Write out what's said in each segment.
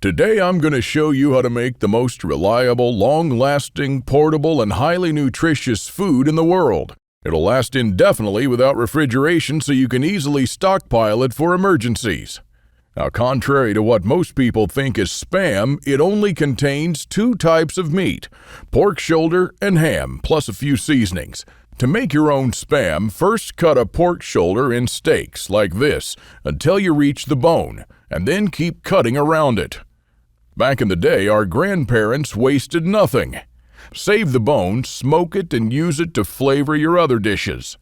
Today I'm going to show you how to make the most reliable, long-lasting, portable, and highly nutritious food in the world. It'll last indefinitely without refrigeration so you can easily stockpile it for emergencies. Now, contrary to what most people think is Spam, it only contains two types of meat, pork shoulder and ham, plus a few seasonings. To make your own Spam, first cut a pork shoulder in steaks like this until you reach the bone, and then keep cutting around it. Back in the day, our grandparents wasted nothing. Save the bone, smoke it, and use it to flavor your other dishes.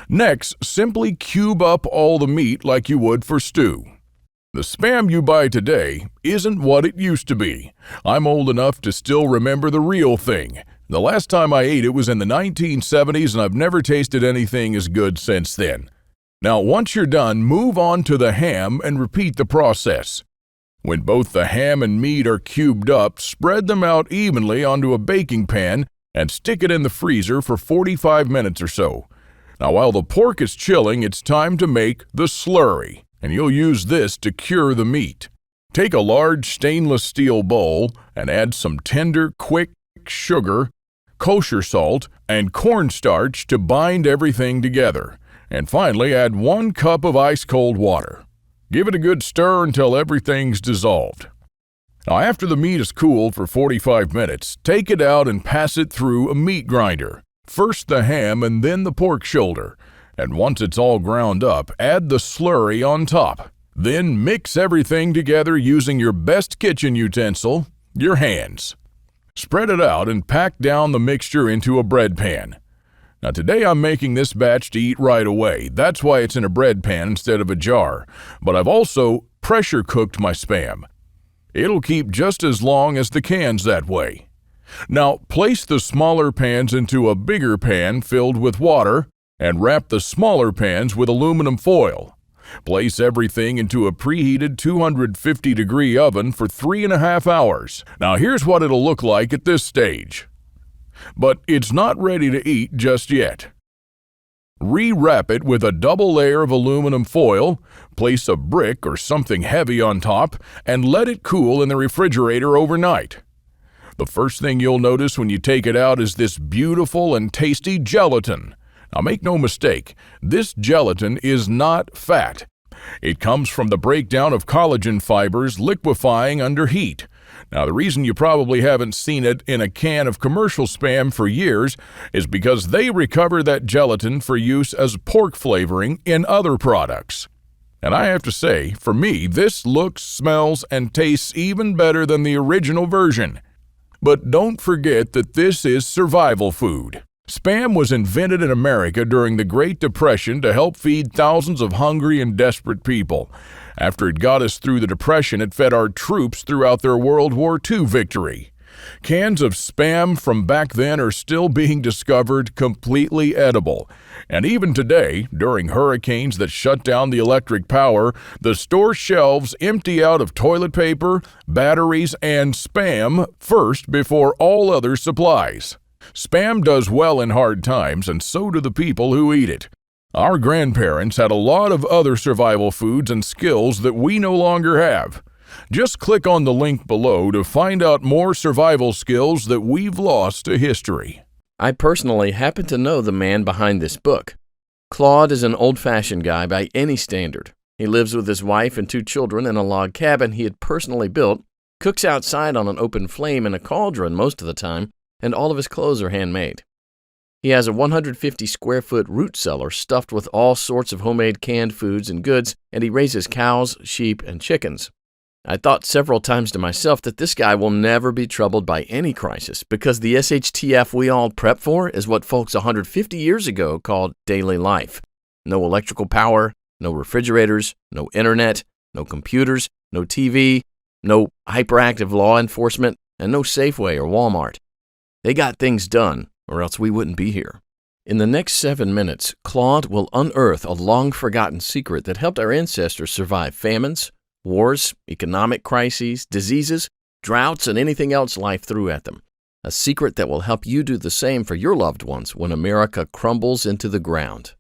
Next, simply cube up all the meat like you would for stew. The Spam you buy today isn't what it used to be. I'm old enough to still remember the real thing. The last time I ate it was in the 1970s, and I've never tasted anything as good since then. Now, once you're done, move on to the ham and repeat the process. When both the ham and meat are cubed up, spread them out evenly onto a baking pan and stick it in the freezer for 45 minutes or so. Now, while the pork is chilling, it's time to make the slurry, and you'll use this to cure the meat. Take a large stainless steel bowl and add some tender, quick sugar, kosher salt, and cornstarch to bind everything together. And finally, add 1 cup of ice-cold water. Give it a good stir until everything's dissolved. Now, after the meat is cooled for 45 minutes, take it out and pass it through a meat grinder. First the ham and then the pork shoulder. And once it's all ground up, add the slurry on top. Then mix everything together using your best kitchen utensil, your hands. Spread it out and pack down the mixture into a bread pan. Now, today I'm making this batch to eat right away. That's why it's in a bread pan instead of a jar. But I've also pressure cooked my Spam. It'll keep just as long as the cans that way. Now, place the smaller pans into a bigger pan filled with water and wrap the smaller pans with aluminum foil. Place everything into a preheated 250-degree oven for 3.5 hours. Now, here's what it'll look like at this stage. But it's not ready to eat just yet. Rewrap it with a double layer of aluminum foil, place a brick or something heavy on top, and let it cool in the refrigerator overnight. The first thing you'll notice when you take it out is this beautiful and tasty gelatin. Now, make no mistake, this gelatin is not fat. It comes from the breakdown of collagen fibers liquefying under heat. Now, the reason you probably haven't seen it in a can of commercial Spam for years is because they recover that gelatin for use as pork flavoring in other products. And I have to say, for me, this looks, smells, and tastes even better than the original version. But don't forget that this is survival food. Spam was invented in America during the Great Depression to help feed thousands of hungry and desperate people. After it got us through the Depression, it fed our troops throughout their World War II victory. Cans of Spam from back then are still being discovered completely edible. And even today, during hurricanes that shut down the electric power, the store shelves empty out of toilet paper, batteries, and Spam first before all other supplies. Spam does well in hard times, and so do the people who eat it. Our grandparents had a lot of other survival foods and skills that we no longer have. Just click on the link below to find out more survival skills that we've lost to history. I personally happen to know the man behind this book. Claude is an old-fashioned guy by any standard. He lives with his wife and 2 children in a log cabin he had personally built, cooks outside on an open flame in a cauldron most of the time, and all of his clothes are handmade. He has a 150-square-foot root cellar stuffed with all sorts of homemade canned foods and goods, and he raises cows, sheep, and chickens. I thought several times to myself that this guy will never be troubled by any crisis because the SHTF we all prep for is what folks 150 years ago called daily life. No electrical power, no refrigerators, no internet, no computers, no TV, no hyperactive law enforcement, and no Safeway or Walmart. They got things done, or else we wouldn't be here. In the next 7 minutes, Claude will unearth a long-forgotten secret that helped our ancestors survive famines, wars, economic crises, diseases, droughts, and anything else life threw at them. A secret that will help you do the same for your loved ones when America crumbles into the ground.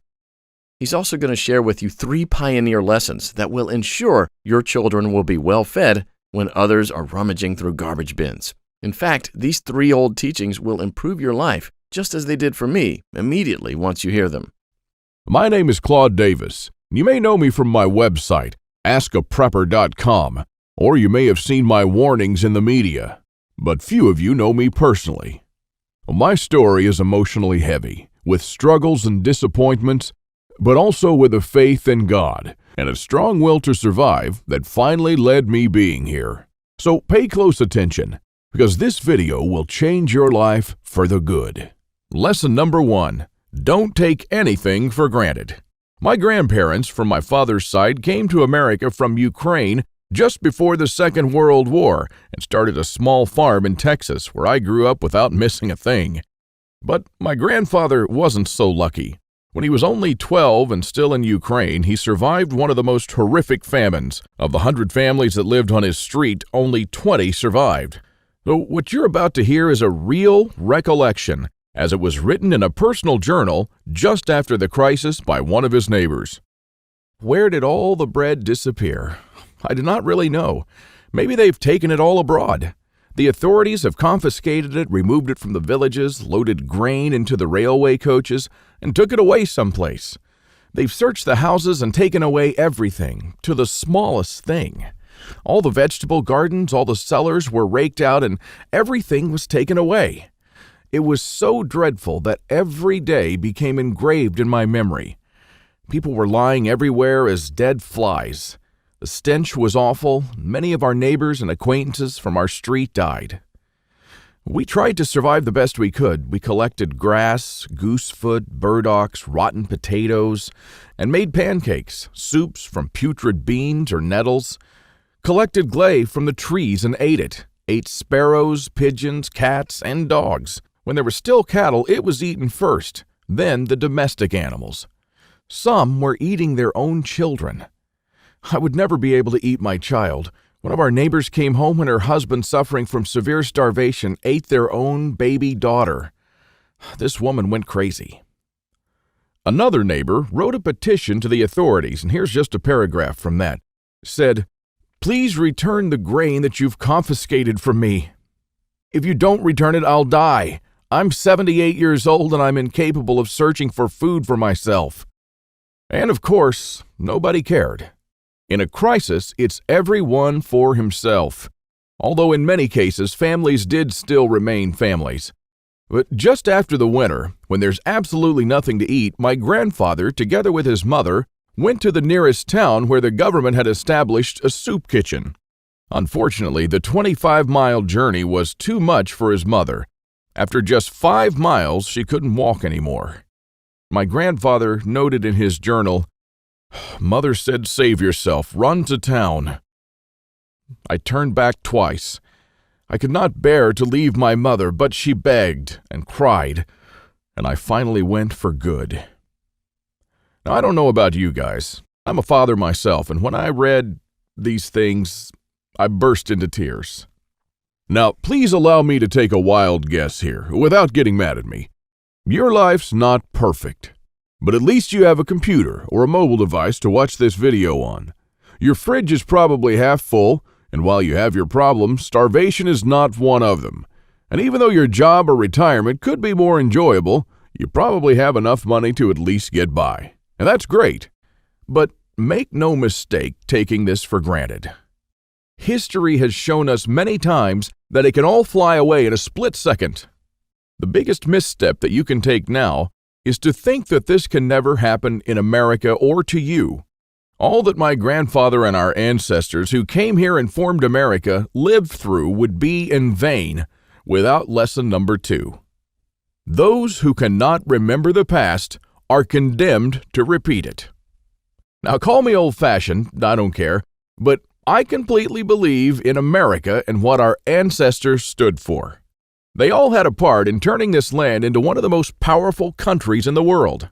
He's also going to share with you 3 pioneer lessons that will ensure your children will be well fed when others are rummaging through garbage bins. In fact, these 3 old teachings will improve your life, just as they did for me, immediately once you hear them. My name is Claude Davis. You may know me from my website, askaprepper.com, or you may have seen my warnings in the media, but few of you know me personally. My story is emotionally heavy, with struggles and disappointments, but also with a faith in God and a strong will to survive that finally led me being here. So pay close attention, because this video will change your life for the good. Lesson number 1, don't take anything for granted. My grandparents from my father's side came to America from Ukraine just before the Second World War and started a small farm in Texas where I grew up without missing a thing. But my grandfather wasn't so lucky. When he was only 12 and still in Ukraine, he survived one of the most horrific famines. Of the 100 families that lived on his street, only 20 survived. So what you're about to hear is a real recollection, as it was written in a personal journal just after the crisis by one of his neighbors. Where did all the bread disappear? I do not really know. Maybe they've taken it all abroad. The authorities have confiscated it, removed it from the villages, loaded grain into the railway coaches, and took it away someplace. They've searched the houses and taken away everything, to the smallest thing. All the vegetable gardens, all the cellars were raked out, and everything was taken away. It was so dreadful that every day became engraved in my memory. People were lying everywhere as dead flies. The stench was awful. Many of our neighbors and acquaintances from our street died. We tried to survive the best we could. We collected grass, goosefoot, burdocks, rotten potatoes, and made pancakes, soups from putrid beans or nettles, collected clay from the trees and ate it, ate sparrows, pigeons, cats, and dogs. When there were still cattle, it was eaten first, then the domestic animals. Some were eating their own children. I would never be able to eat my child. One of our neighbors came home when her husband, suffering from severe starvation, ate their own baby daughter. This woman went crazy. Another neighbor wrote a petition to the authorities, and here's just a paragraph from that. It said, "Please return the grain that you've confiscated from me. If you don't return it, I'll die. I'm 78 years old and I'm incapable of searching for food for myself." And of course, nobody cared. In a crisis, it's everyone for himself. Although in many cases, families did still remain families. But just after the winter, when there's absolutely nothing to eat, my grandfather, together with his mother, went to the nearest town where the government had established a soup kitchen. Unfortunately, the 25-mile journey was too much for his mother. After just 5 miles, she couldn't walk anymore. My grandfather noted in his journal, "Mother said, save yourself, run to town." I turned back twice. I could not bear to leave my mother, but she begged and cried, and I finally went for good. Now, I don't know about you guys. I'm a father myself, and when I read these things, I burst into tears. Now, please allow me to take a wild guess here, without getting mad at me. Your life's not perfect, but at least you have a computer or a mobile device to watch this video on. Your fridge is probably half full, and while you have your problems, starvation is not one of them. And even though your job or retirement could be more enjoyable, you probably have enough money to at least get by. And that's great. But make no mistake taking this for granted. History has shown us many times that it can all fly away in a split second. The biggest misstep that you can take now is to think that this can never happen in America or to you. All that my grandfather and our ancestors who came here and formed America lived through would be in vain without lesson number 2. Those who cannot remember the past are condemned to repeat it. Now, call me old-fashioned, I don't care, but I completely believe in America and what our ancestors stood for. They all had a part in turning this land into one of the most powerful countries in the world.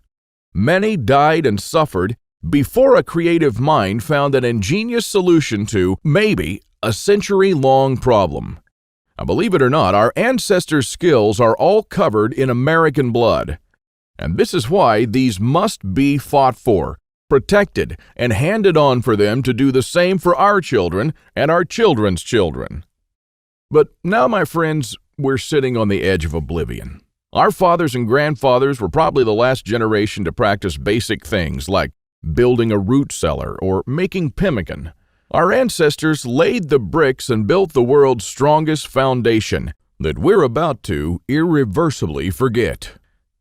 Many died and suffered before a creative mind found an ingenious solution to, maybe, a century-long problem. Now, believe it or not, our ancestors' skills are all covered in American blood. And this is why these must be fought for, protected, and handed on for them to do the same for our children and our children's children. But now, my friends, we're sitting on the edge of oblivion. Our fathers and grandfathers were probably the last generation to practice basic things like building a root cellar or making pemmican. Our ancestors laid the bricks and built the world's strongest foundation that we're about to irreversibly forget.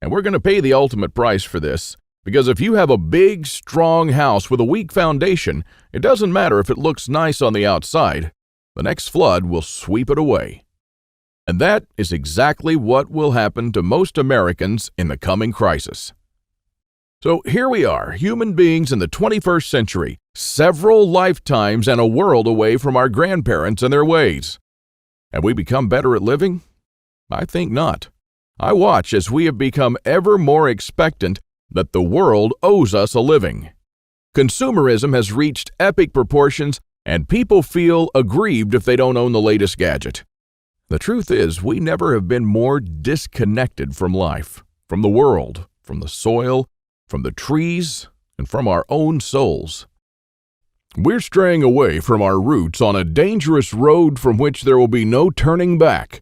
And we're going to pay the ultimate price for this, because if you have a big, strong house with a weak foundation, it doesn't matter if it looks nice on the outside. The next flood will sweep it away. And that is exactly what will happen to most Americans in the coming crisis. So here we are, human beings in the 21st century, several lifetimes and a world away from our grandparents and their ways. Have we become better at living? I think not. I watch as we have become ever more expectant that the world owes us a living. Consumerism has reached epic proportions, and people feel aggrieved if they don't own the latest gadget. The truth is, we never have been more disconnected from life, from the world, from the soil, from the trees, and from our own souls. We're straying away from our roots on a dangerous road from which there will be no turning back.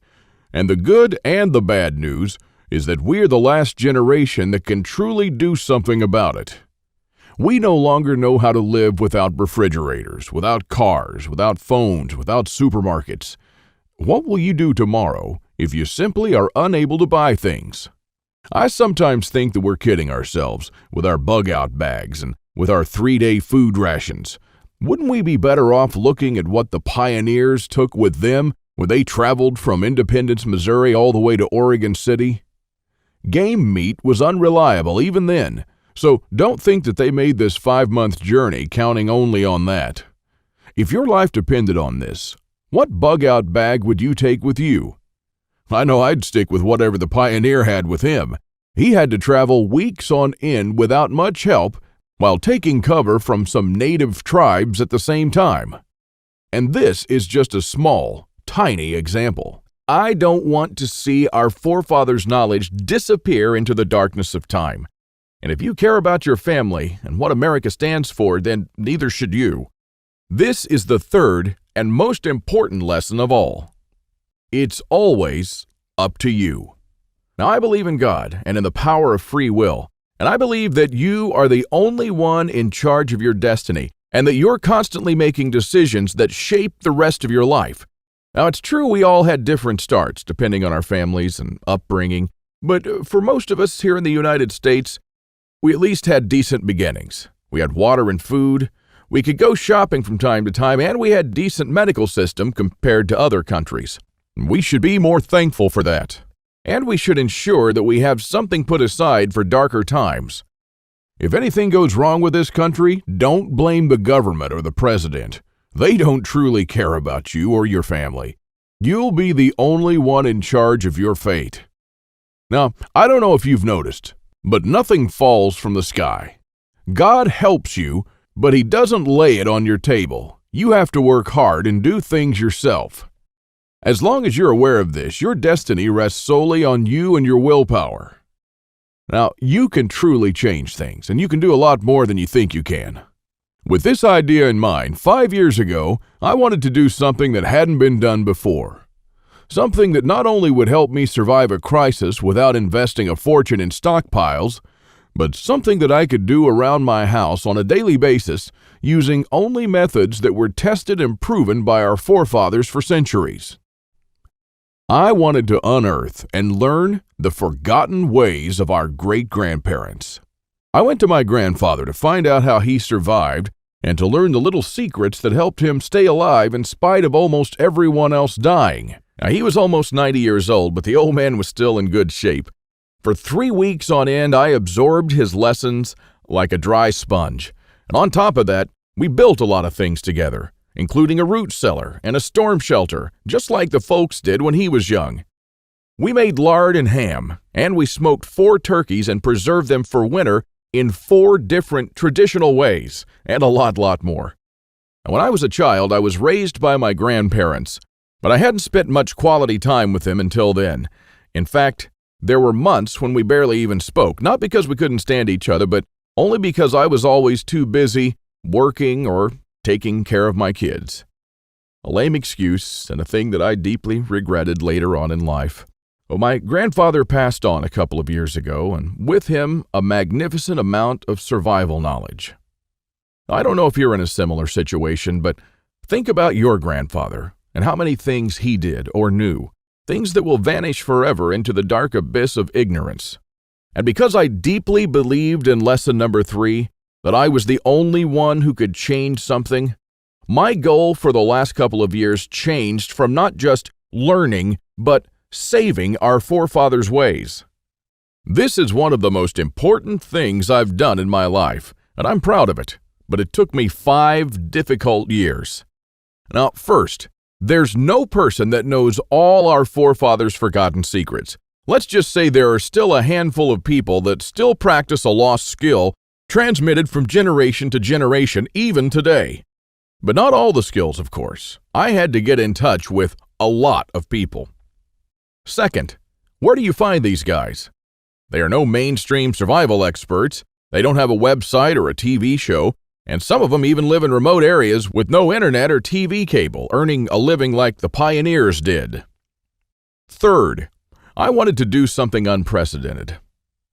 And the good and the bad news is that we're the last generation that can truly do something about it. We no longer know how to live without refrigerators, without cars, without phones, without supermarkets. What will you do tomorrow if you simply are unable to buy things? I sometimes think that we're kidding ourselves with our bug-out bags and with our 3-day food rations. Wouldn't we be better off looking at what the pioneers took with them when they traveled from Independence, Missouri all the way to Oregon City? Game meat was unreliable even then, so don't think that they made this 5-month journey counting only on that. If your life depended on this, what bug-out bag would you take with you? I know I'd stick with whatever the pioneer had with him. He had to travel weeks on end without much help while taking cover from some native tribes at the same time. And this is just a small, tiny example. I don't want to see our forefathers' knowledge disappear into the darkness of time. And if you care about your family and what America stands for, then neither should you. This is the third and most important lesson of all. It's always up to you. Now, I believe in God and in the power of free will, and I believe that you are the only one in charge of your destiny, and that you're constantly making decisions that shape the rest of your life. Now, it's true we all had different starts, depending on our families and upbringing, but for most of us here in the United States, we at least had decent beginnings. We had water and food, we could go shopping from time to time, and we had a decent medical system compared to other countries. We should be more thankful for that. And we should ensure that we have something put aside for darker times. If anything goes wrong with this country, don't blame the government or the president. They don't truly care about you or your family. You'll be the only one in charge of your fate. Now, I don't know if you've noticed, but nothing falls from the sky. God helps you, but He doesn't lay it on your table. You have to work hard and do things yourself. As long as you're aware of this, your destiny rests solely on you and your willpower. Now, you can truly change things, and you can do a lot more than you think you can. With this idea in mind, 5 years ago, I wanted to do something that hadn't been done before. Something that not only would help me survive a crisis without investing a fortune in stockpiles, but something that I could do around my house on a daily basis using only methods that were tested and proven by our forefathers for centuries. I wanted to unearth and learn the forgotten ways of our great-grandparents. I went to my grandfather to find out how he survived and to learn the little secrets that helped him stay alive in spite of almost everyone else dying. Now, he was almost 90 years old, but the old man was still in good shape. For 3 weeks on end, I absorbed his lessons like a dry sponge. And on top of that, we built a lot of things together, including a root cellar and a storm shelter, just like the folks did when he was young. We made lard and ham, and we smoked 4 turkeys and preserved them for winter in 4 different traditional ways, and a lot more. And when I was a child, I was raised by my grandparents, but I hadn't spent much quality time with them until then. In fact, there were months when we barely even spoke, not because we couldn't stand each other, but only because I was always too busy working or taking care of my kids. A lame excuse and a thing that I deeply regretted later on in life. Well, my grandfather passed on a couple of years ago, and with him, a magnificent amount of survival knowledge. I don't know if you're in a similar situation, but think about your grandfather and how many things he did or knew, things that will vanish forever into the dark abyss of ignorance. And because I deeply believed in lesson number 3, that I was the only one who could change something, my goal for the last couple of years changed from not just learning, but saving our forefathers' ways. This is one of the most important things I've done in my life, and I'm proud of it, but it took me 5 difficult years. Now, first, there's no person that knows all our forefathers' forgotten secrets. Let's just say there are still a handful of people that still practice a lost skill transmitted from generation to generation, even today. But not all the skills, of course. I had to get in touch with a lot of people. Second, where do you find these guys? They are no mainstream survival experts. They don't have a website or a TV show, and some of them even live in remote areas with no internet or TV cable, earning a living like the pioneers did. Third, I wanted to do something unprecedented.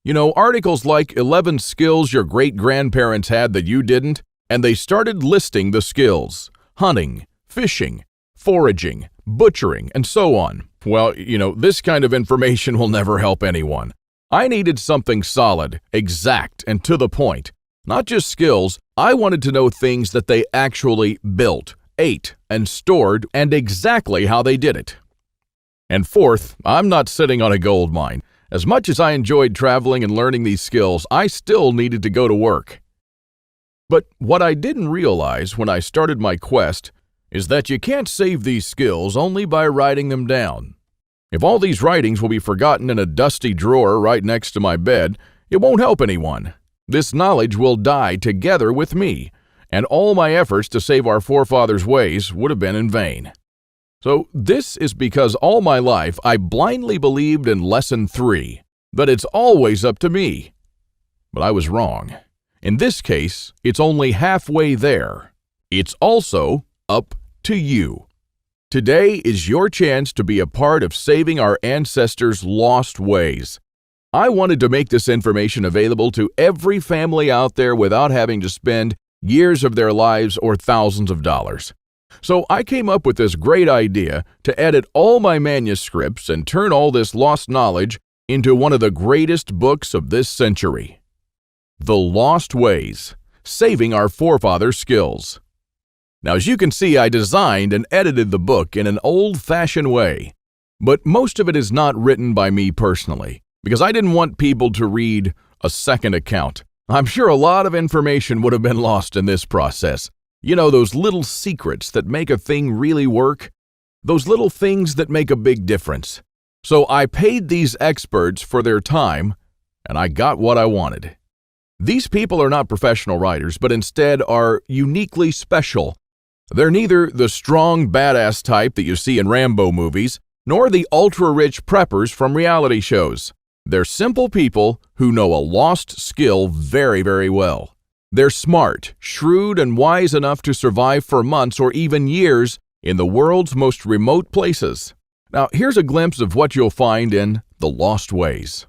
You know, articles like 11 skills your great-grandparents had that you didn't, and they started listing the skills: hunting, fishing, foraging, butchering, and so on. Well, this kind of information will never help anyone. I needed something solid, exact, and to the point. Not just skills, I wanted to know things that they actually built, ate, and stored, and exactly how they did it. And fourth, I'm not sitting on a gold mine. As much as I enjoyed traveling and learning these skills, I still needed to go to work. But what I didn't realize when I started my quest is that you can't save these skills only by writing them down. If all these writings will be forgotten in a dusty drawer right next to my bed, it won't help anyone. This knowledge will die together with me, and all my efforts to save our forefathers' ways would have been in vain. So this is because all my life I blindly believed in lesson 3, that it's always up to me. But I was wrong. In this case, it's only halfway there. It's also up to you. Today is your chance to be a part of saving our ancestors' lost ways. I wanted to make this information available to every family out there without having to spend years of their lives or thousands of dollars. So I came up with this great idea to edit all my manuscripts and turn all this lost knowledge into one of the greatest books of this century. The Lost Ways, Saving Our Forefathers' Skills. Now, as you can see, I designed and edited the book in an old-fashioned way, but most of it is not written by me personally, because I didn't want people to read a second account. I'm sure a lot of information would have been lost in this process. You know, those little secrets that make a thing really work, those little things that make a big difference. So I paid these experts for their time, and I got what I wanted. These people are not professional writers, but instead are uniquely special. They're neither the strong, badass type that you see in Rambo movies, nor the ultra-rich preppers from reality shows. They're simple people who know a lost skill very, very well. They're smart, shrewd, and wise enough to survive for months or even years in the world's most remote places. Now, here's a glimpse of what you'll find in The Lost Ways.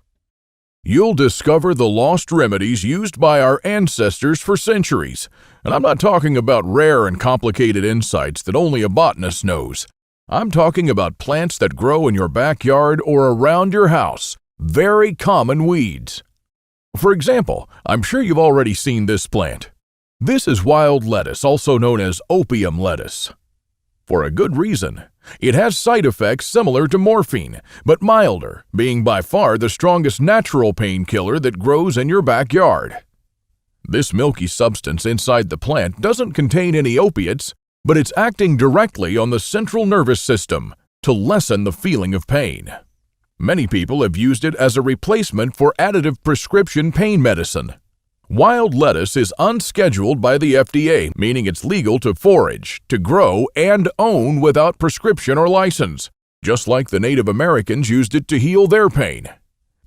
You'll discover the lost remedies used by our ancestors for centuries. And I'm not talking about rare and complicated insights that only a botanist knows. I'm talking about plants that grow in your backyard or around your house. Very common weeds. For example, I'm sure you've already seen this plant. This is wild lettuce, also known as opium lettuce. For a good reason. It has side effects similar to morphine, but milder, being by far the strongest natural painkiller that grows in your backyard. This milky substance inside the plant doesn't contain any opiates, but it's acting directly on the central nervous system to lessen the feeling of pain. Many people have used it as a replacement for additive prescription pain medicine. Wild lettuce is unscheduled by the FDA, meaning it's legal to forage, to grow, and own without prescription or license, just like the Native Americans used it to heal their pain.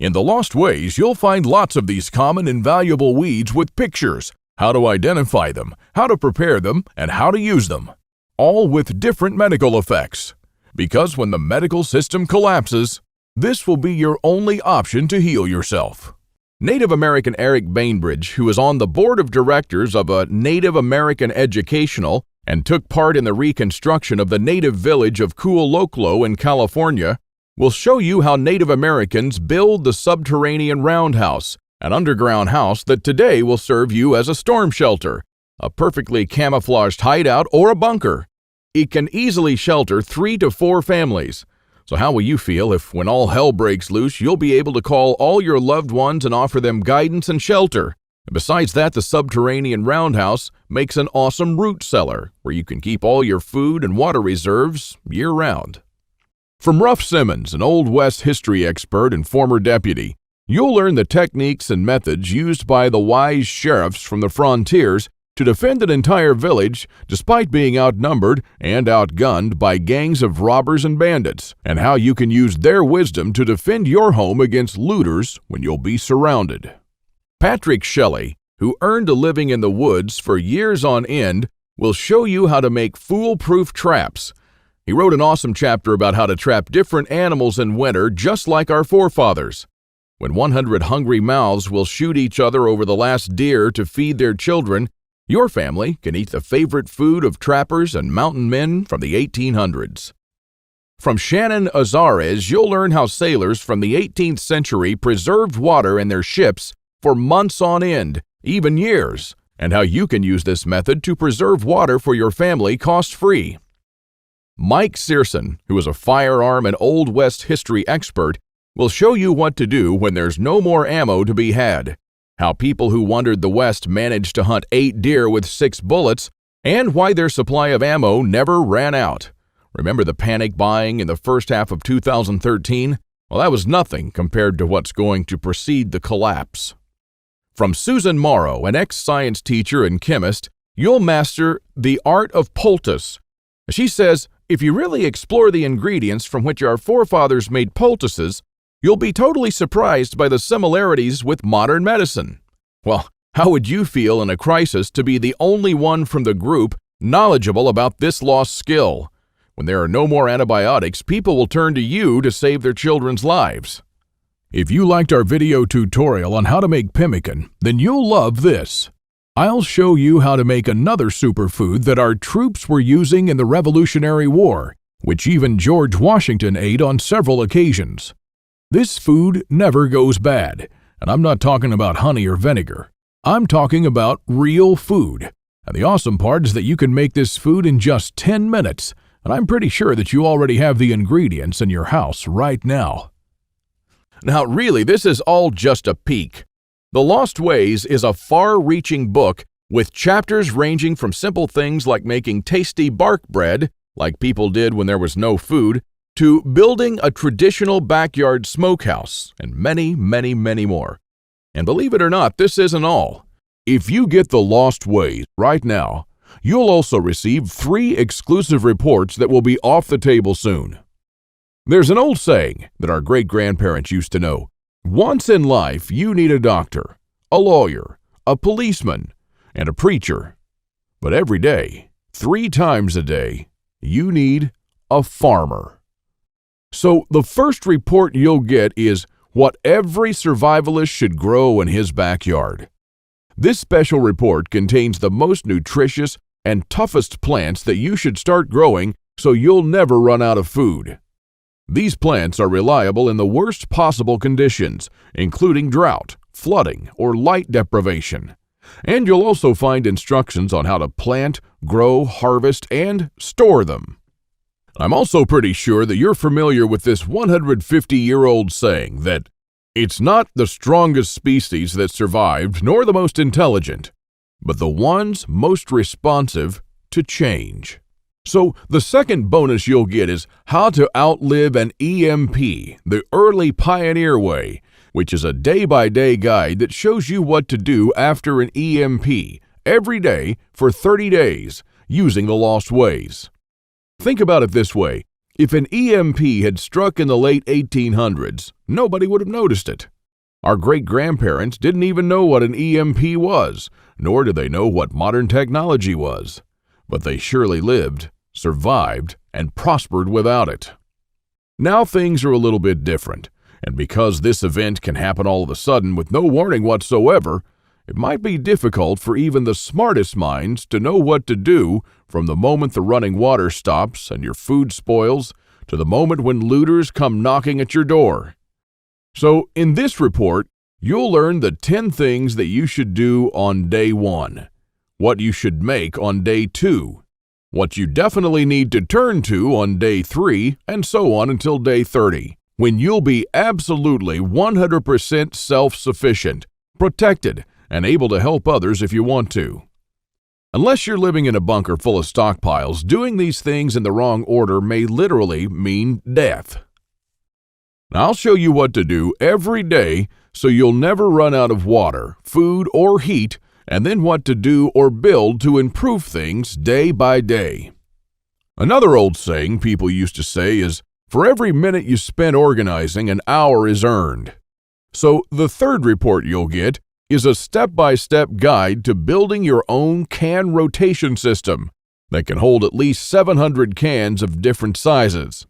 In the Lost Ways, you'll find lots of these common and valuable weeds with pictures, how to identify them, how to prepare them, and how to use them, all with different medical effects. Because when the medical system collapses, this will be your only option to heal yourself. Native American Eric Bainbridge, who is on the board of directors of a Native American Educational and took part in the reconstruction of the native village of Kualoklo in California, will show you how Native Americans build the subterranean roundhouse, an underground house that today will serve you as a storm shelter, a perfectly camouflaged hideout, or a bunker. It can easily shelter 3 to 4 families. So how will you feel if, when all hell breaks loose, you'll be able to call all your loved ones and offer them guidance and shelter? And besides that, the subterranean roundhouse makes an awesome root cellar where you can keep all your food and water reserves year-round. From Ruff Simmons, an Old West history expert and former deputy, you'll learn the techniques and methods used by the wise sheriffs from the frontiers to defend an entire village despite being outnumbered and outgunned by gangs of robbers and bandits, and how you can use their wisdom to defend your home against looters when you'll be surrounded. Patrick Shelley, who earned a living in the woods for years on end, will show you how to make foolproof traps. He wrote an awesome chapter about how to trap different animals in winter just like our forefathers. When 100 hungry mouths will shoot each other over the last deer to feed their children, your family can eat the favorite food of trappers and mountain men from the 1800s. From Shannon Azares, you'll learn how sailors from the 18th century preserved water in their ships for months on end, even years, and how you can use this method to preserve water for your family cost-free. Mike Searson, who is a firearm and Old West history expert, will show you what to do when there's no more ammo to be had, how people who wandered the West managed to hunt 8 deer with 6 bullets, and why their supply of ammo never ran out. Remember the panic buying in the first half of 2013? Well, that was nothing compared to what's going to precede the collapse. From Susan Morrow, an ex-science teacher and chemist, you'll master the art of poultice. She says, if you really explore the ingredients from which our forefathers made poultices, you'll be totally surprised by the similarities with modern medicine. Well, how would you feel in a crisis to be the only one from the group knowledgeable about this lost skill? When there are no more antibiotics, people will turn to you to save their children's lives. If you liked our video tutorial on how to make pemmican, then you'll love this. I'll show you how to make another superfood that our troops were using in the Revolutionary War, which even George Washington ate on several occasions. This food never goes bad, and I'm not talking about honey or vinegar. I'm talking about real food. And the awesome part is that you can make this food in just 10 minutes, and I'm pretty sure that you already have the ingredients in your house right now. Now, really, this is all just a peek. The Lost Ways is a far-reaching book with chapters ranging from simple things like making tasty bark bread, like people did when there was no food, to building a traditional backyard smokehouse, and many, many, many more. And believe it or not, this isn't all. If you get The Lost Ways right now, you'll also receive 3 exclusive reports that will be off the table soon. There's an old saying that our great-grandparents used to know. Once in life, you need a doctor, a lawyer, a policeman, and a preacher. But every day, 3 times a day, you need a farmer. So the first report you'll get is what every survivalist should grow in his backyard. This special report contains the most nutritious and toughest plants that you should start growing so you'll never run out of food. These plants are reliable in the worst possible conditions, including drought, flooding, or light deprivation. And you'll also find instructions on how to plant, grow, harvest, and store them. I'm also pretty sure that you're familiar with this 150-year-old saying that it's not the strongest species that survived nor the most intelligent, but the ones most responsive to change. So the second bonus you'll get is how to outlive an EMP, the early pioneer way, which is a day-by-day guide that shows you what to do after an EMP every day for 30 days using the Lost Ways. Think about it this way. If an EMP had struck in the late 1800s, nobody would have noticed it. Our great-grandparents didn't even know what an EMP was, nor did they know what modern technology was. But they surely lived, survived, and prospered without it. Now things are a little bit different, and because this event can happen all of a sudden with no warning whatsoever, it might be difficult for even the smartest minds to know what to do from the moment the running water stops and your food spoils to the moment when looters come knocking at your door. So, in this report, you'll learn the 10 things that you should do on day 1, what you should make on day 2, what you definitely need to turn to on day 3, and so on until day 30, when you'll be absolutely 100% self-sufficient, protected, and able to help others if you want to. Unless you're living in a bunker full of stockpiles, doing these things in the wrong order may literally mean death. Now, I'll show you what to do every day so you'll never run out of water, food, or heat, and then what to do or build to improve things day by day. Another old saying people used to say is, for every minute you spend organizing, an hour is earned. So the third report you'll get is a step-by-step guide to building your own can rotation system that can hold at least 700 cans of different sizes.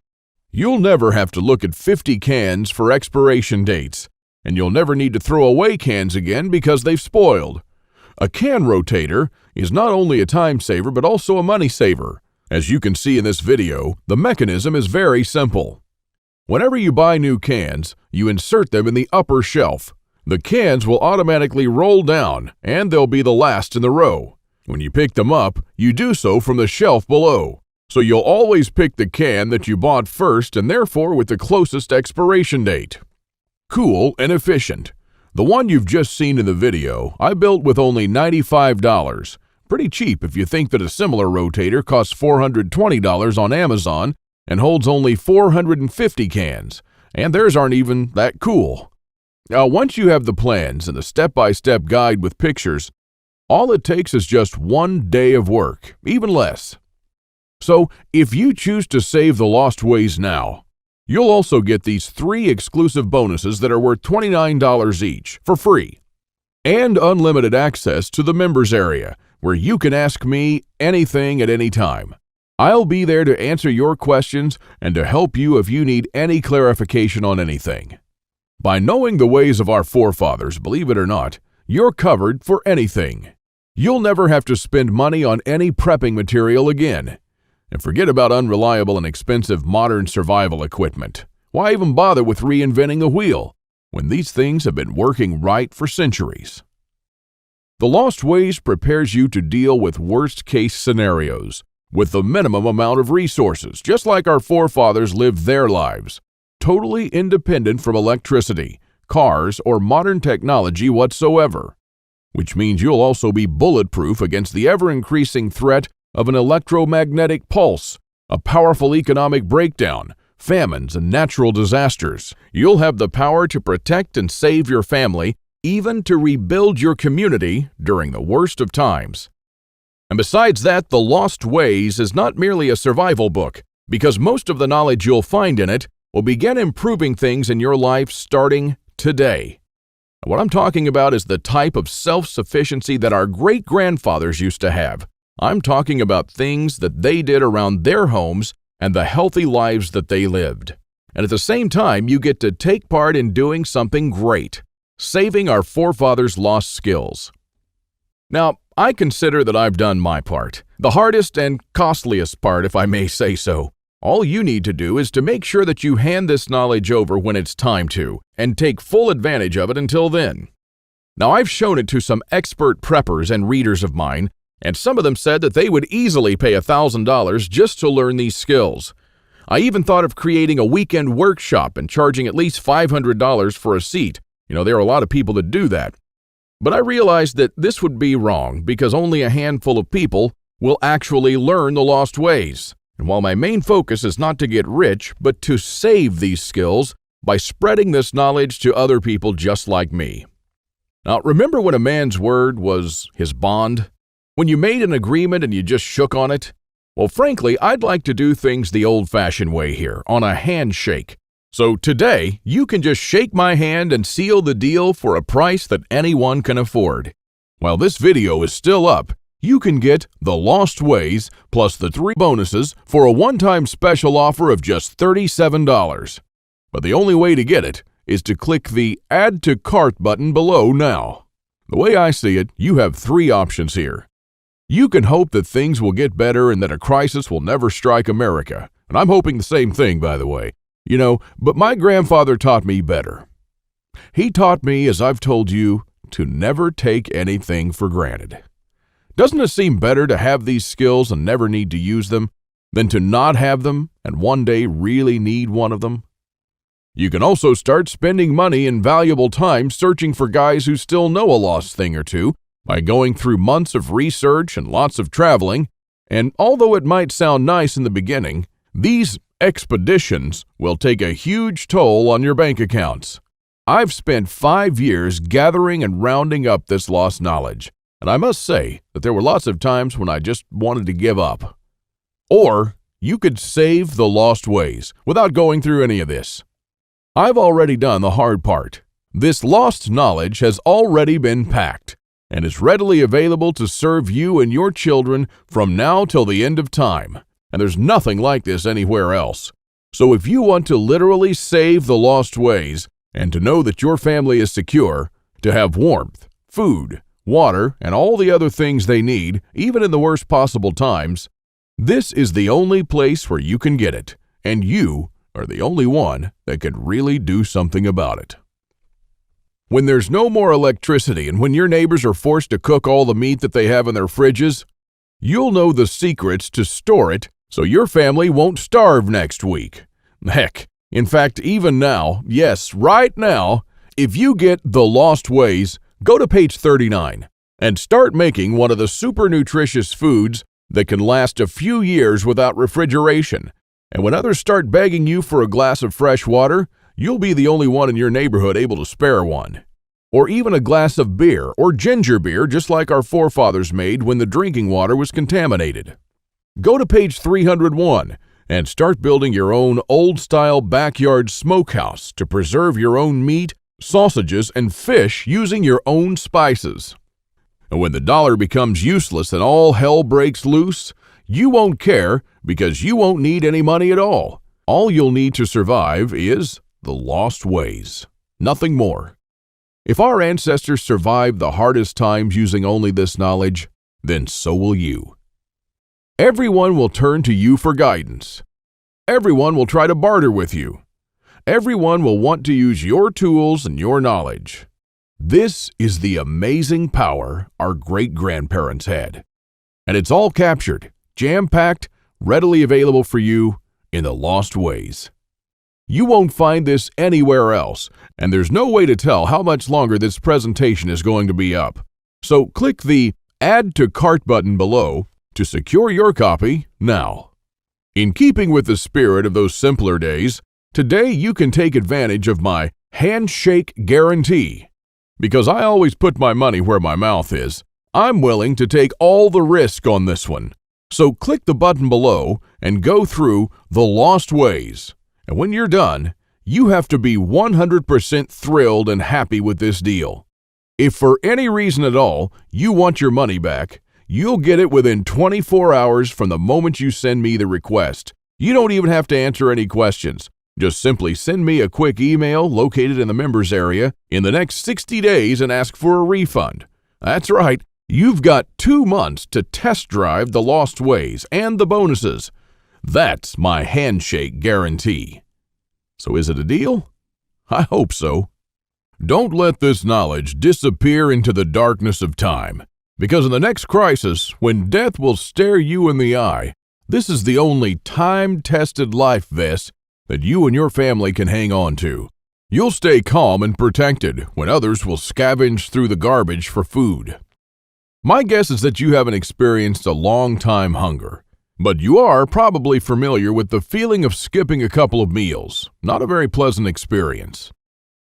You'll never have to look at 50 cans for expiration dates, and you'll never need to throw away cans again because they've spoiled. A can rotator is not only a time saver but also a money saver. As you can see in this video, the mechanism is very simple. Whenever you buy new cans, you insert them in the upper shelf. The cans will automatically roll down, and they'll be the last in the row. When you pick them up, you do so from the shelf below. So you'll always pick the can that you bought first and therefore with the closest expiration date. Cool and efficient. The one you've just seen in the video, I built with only $95. Pretty cheap if you think that a similar rotator costs $420 on Amazon and holds only 450 cans, and theirs aren't even that cool. Now, once you have the plans and the step-by-step guide with pictures, all it takes is just 1 day of work, even less. So, if you choose to save the lost ways now, you'll also get these 3 exclusive bonuses that are worth $29 each for free, and unlimited access to the members area, where you can ask me anything at any time. I'll be there to answer your questions and to help you if you need any clarification on anything. By knowing the ways of our forefathers, believe it or not, you're covered for anything. You'll never have to spend money on any prepping material again. And forget about unreliable and expensive modern survival equipment. Why even bother with reinventing the wheel when these things have been working right for centuries? The Lost Ways prepares you to deal with worst-case scenarios with the minimum amount of resources, just like our forefathers lived their lives, totally independent from electricity, cars, or modern technology whatsoever, which means you'll also be bulletproof against the ever-increasing threat of an electromagnetic pulse, a powerful economic breakdown, famines, and natural disasters. You'll have the power to protect and save your family, even to rebuild your community during the worst of times. And besides that, The Lost Ways is not merely a survival book, because most of the knowledge you'll find in it will begin improving things in your life starting today. What I'm talking about is the type of self-sufficiency that our great-grandfathers used to have. I'm talking about things that they did around their homes and the healthy lives that they lived. And at the same time, you get to take part in doing something great, saving our forefathers' lost skills. Now, I consider that I've done my part, the hardest and costliest part, if I may say so. All you need to do is to make sure that you hand this knowledge over when it's time to, and take full advantage of it until then. Now, I've shown it to some expert preppers and readers of mine, and some of them said that they would easily pay $1,000 just to learn these skills. I even thought of creating a weekend workshop and charging at least $500 for a seat. There are a lot of people that do that. But I realized that this would be wrong because only a handful of people will actually learn the lost ways. And while my main focus is not to get rich, but to save these skills by spreading this knowledge to other people just like me. Now, remember when a man's word was his bond? When you made an agreement and you just shook on it? Well, frankly, I'd like to do things the old-fashioned way here, on a handshake. So today, you can just shake my hand and seal the deal for a price that anyone can afford. While this video is still up, you can get The Lost Ways plus the 3 bonuses for a one-time special offer of just $37. But the only way to get it is to click the Add to Cart button below now. The way I see it, you have 3 options here. You can hope that things will get better and that a crisis will never strike America. And I'm hoping the same thing, by the way. But my grandfather taught me better. He taught me, as I've told you, to never take anything for granted. Doesn't it seem better to have these skills and never need to use them than to not have them and one day really need one of them? You can also start spending money and valuable time searching for guys who still know a lost thing or two by going through months of research and lots of traveling. And although it might sound nice in the beginning, these expeditions will take a huge toll on your bank accounts. I've spent 5 years gathering and rounding up this lost knowledge, and I must say that there were lots of times when I just wanted to give up. Or you could save the lost ways without going through any of this. I've already done the hard part. This lost knowledge has already been packed and is readily available to serve you and your children from now till the end of time. And there's nothing like this anywhere else. So if you want to literally save the lost ways and to know that your family is secure, to have warmth, food, water, and all the other things they need, even in the worst possible times, this is the only place where you can get it, and you are the only one that can really do something about it. When there's no more electricity and when your neighbors are forced to cook all the meat that they have in their fridges, you'll know the secrets to store it so your family won't starve next week. Heck, in fact, even now, yes, right now, if you get The Lost Ways, go to page 39 and start making one of the super nutritious foods that can last a few years without refrigeration. And when others start begging you for a glass of fresh water, you'll be the only one in your neighborhood able to spare one. Or even a glass of beer or ginger beer, just like our forefathers made when the drinking water was contaminated. Go to page 301 and start building your own old-style backyard smokehouse to preserve your own meat, sausages, and fish using your own spices. And when the dollar becomes useless and all hell breaks loose, you won't care because you won't need any money at all. All you'll need to survive is the lost ways. Nothing more. If our ancestors survived the hardest times using only this knowledge, then so will you. Everyone will turn to you for guidance. Everyone will try to barter with you. Everyone will want to use your tools and your knowledge. This is the amazing power our great-grandparents had. And it's all captured, jam-packed, readily available for you in The Lost Ways. You won't find this anywhere else, and there's no way to tell how much longer this presentation is going to be up. So click the Add to Cart button below to secure your copy now. In keeping with the spirit of those simpler days, today you can take advantage of my handshake guarantee. Because I always put my money where my mouth is, I'm willing to take all the risk on this one. So click the button below and go through The Lost Ways. And when you're done, you have to be 100% thrilled and happy with this deal. If for any reason at all you want your money back, you'll get it within 24 hours from the moment you send me the request. You don't even have to answer any questions. Just simply send me a quick email located in the members area in the next 60 days and ask for a refund. That's right, you've got 2 months to test drive The Lost Ways and the bonuses. That's my handshake guarantee. So is it a deal? I hope so. Don't let this knowledge disappear into the darkness of time, because in the next crisis, when death will stare you in the eye, this is the only time-tested life vest that you and your family can hang on to. You'll stay calm and protected when others will scavenge through the garbage for food. My guess is that you haven't experienced a long-time hunger, but you are probably familiar with the feeling of skipping a couple of meals. Not a very pleasant experience.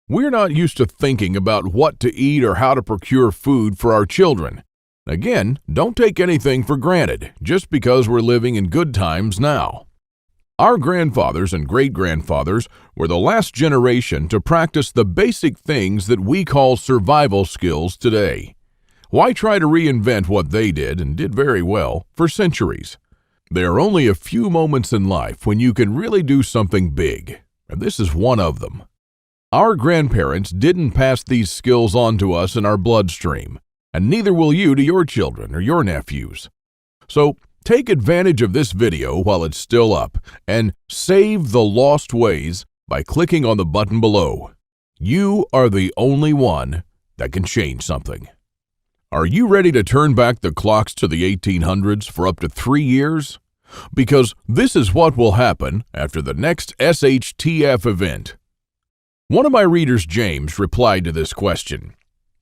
We're not used to thinking about what to eat or how to procure food for our children. Again, don't take anything for granted just because we're living in good times now. Our grandfathers and great-grandfathers were the last generation to practice the basic things that we call survival skills today. Why try to reinvent what they did, and did very well, for centuries? There are only a few moments in life when you can really do something big, and this is one of them. Our grandparents didn't pass these skills on to us in our bloodstream, and neither will you to your children or your nephews. So, take advantage of this video while it's still up, and save the lost ways by clicking on the button below. You are the only one that can change something. Are you ready to turn back the clocks to the 1800s for up to 3 years? Because this is what will happen after the next SHTF event. One of my readers, James, replied to this question.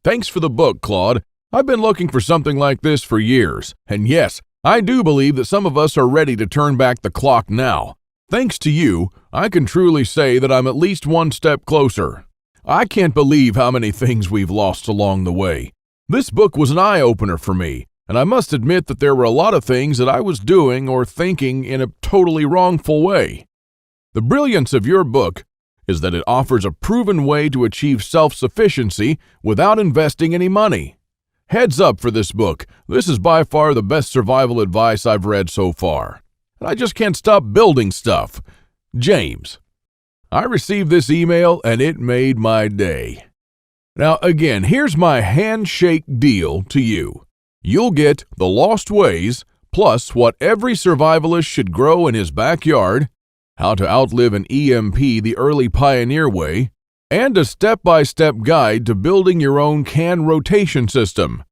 Thanks for the book, Claude. I've been looking for something like this for years, and yes, I do believe that some of us are ready to turn back the clock now. Thanks to you, I can truly say that I'm at least one step closer. I can't believe how many things we've lost along the way. This book was an eye-opener for me, and I must admit that there were a lot of things that I was doing or thinking in a totally wrongful way. The brilliance of your book is that it offers a proven way to achieve self-sufficiency without investing any money. Heads up for this book. This is by far the best survival advice I've read so far. And I just can't stop building stuff. James. I received this email and it made my day. Now again, here's my handshake deal to you. You'll get The Lost Ways, plus what every survivalist should grow in his backyard, How to Outlive an EMP the Early Pioneer Way, and a step-by-step guide to building your own can rotation system.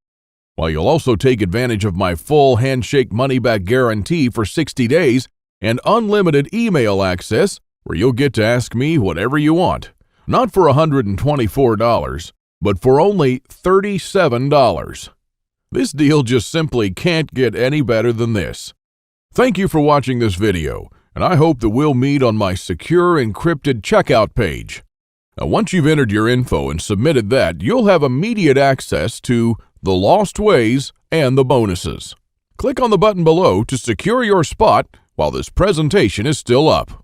While you'll also take advantage of my full handshake money-back guarantee for 60 days and unlimited email access, where you'll get to ask me whatever you want. Not for $124, but for only $37. This deal just simply can't get any better than this. Thank you for watching this video, and I hope that we'll meet on my secure encrypted checkout page. Now, once you've entered your info and submitted that, you'll have immediate access to The Lost Ways and the bonuses. Click on the button below to secure your spot while this presentation is still up.